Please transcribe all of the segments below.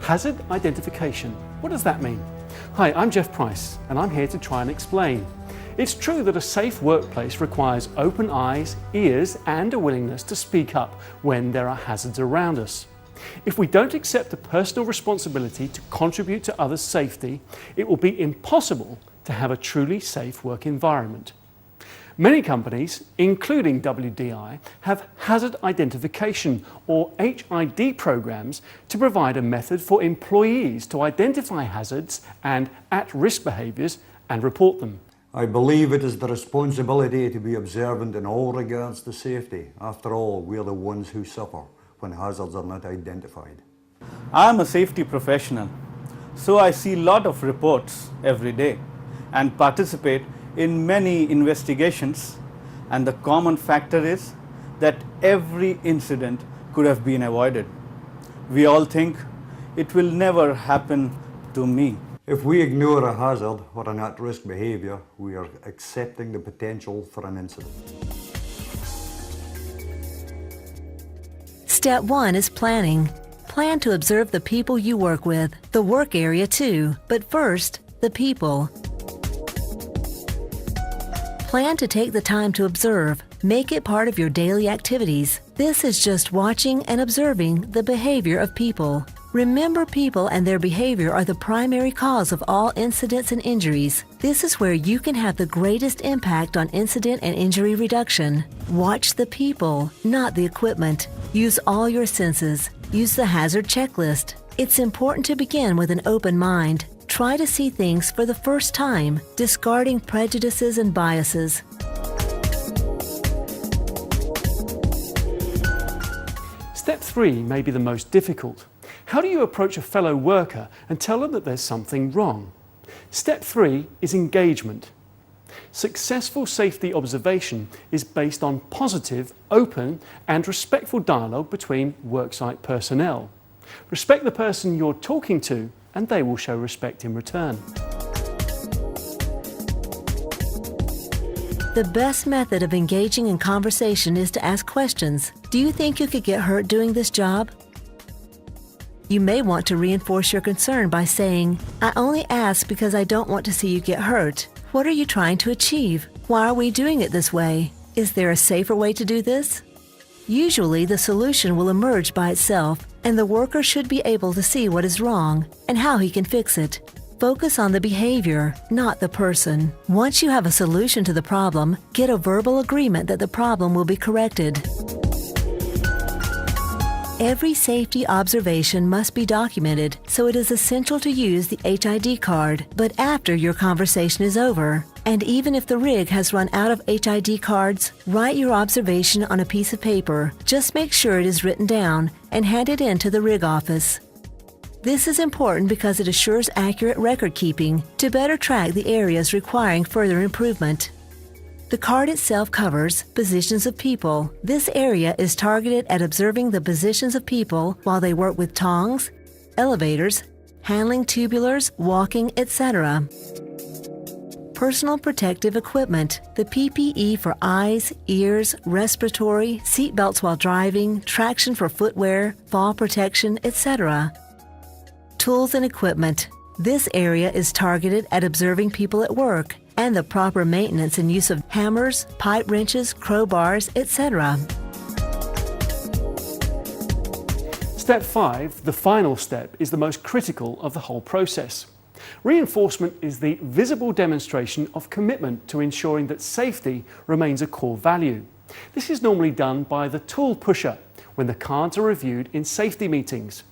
Hazard identification. What does that mean? Hi, I'm Jeff Price, and I'm here to try and explain. It's true that a safe workplace requires open eyes, ears, and a willingness to speak up when there are hazards around us. If we don't accept the personal responsibility to contribute to others' safety, it will be impossible to have a truly safe work environment. Many companies, including WDI, have hazard identification or HID programs to provide a method for employees to identify hazards and at-risk behaviours and report them. I believe it is the responsibility to be observant in all regards to safety. After all, we are the ones who suffer when hazards are not identified. I am a safety professional, so I see a lot of reports every day and participate in many investigations, and the common factor is that every incident could have been avoided. We all think it will never happen to me. If we ignore a hazard or an at-risk behaviour, we are accepting the potential for an incident. Step 1 is planning. Plan to observe the people you work with, the work area too, but first, the people. Plan to take the time to observe. Make it part of your daily activities. This is just watching and observing the behavior of people. Remember, people and their behavior are the primary cause of all incidents and injuries. This is where you can have the greatest impact on incident and injury reduction. Watch the people, not the equipment. Use all your senses. Use the hazard checklist. It's important to begin with an open mind. Try to see things for the first time, discarding prejudices and biases. Step 3 may be the most difficult. How do you approach a fellow worker and tell them that there's something wrong? Step 3 is engagement. Successful safety observation is based on positive, open, and respectful dialogue between worksite personnel. Respect the person you're talking to, and they will show respect in return. The best method of engaging in conversation is to ask questions. Do you think you could get hurt doing this job? You may want to reinforce your concern by saying, "I only ask because I don't want to see you get hurt. What are you trying to achieve? Why are we doing it this way? Is there a safer way to do this?" Usually, the solution will emerge by itself, and the worker should be able to see what is wrong and how he can fix it. Focus on the behavior, not the person. Once you have a solution to the problem, get a verbal agreement that the problem will be corrected. Every safety observation must be documented, so it is essential to use the HID card, but after your conversation is over. And even if the rig has run out of HID cards, write your observation on a piece of paper. Just make sure it is written down and hand it in to the rig office. This is important because it assures accurate record keeping to better track the areas requiring further improvement. The card itself covers positions of people. This area is targeted at observing the positions of people while they work with tongs, elevators, handling tubulars, walking, etc. Personal protective equipment, the PPE for eyes, ears, respiratory, seat belts while driving, traction for footwear, fall protection, etc. Tools and equipment. This area is targeted at observing people at work and the proper maintenance and use of hammers, pipe wrenches, crowbars, etc. Step 5, the final step, is the most critical of the whole process. Reinforcement is the visible demonstration of commitment to ensuring that safety remains a core value. This is normally done by the tool pusher when the cards are reviewed in safety meetings.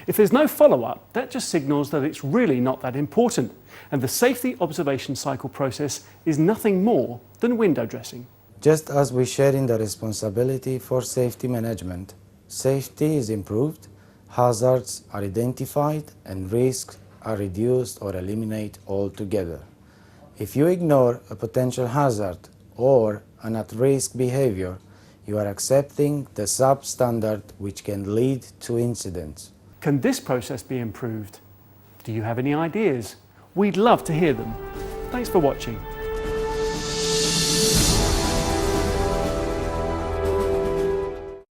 If there's no follow-up, that just signals that it's really not that important, and the safety observation cycle process is nothing more than window dressing. Just as we share in the responsibility for safety management, safety is improved, hazards are identified, and risks are reduced or eliminated altogether. If you ignore a potential hazard or an at-risk behavior, you are accepting the substandard which can lead to incidents. Can this process be improved? Do you have any ideas? We'd love to hear them. Thanks for watching.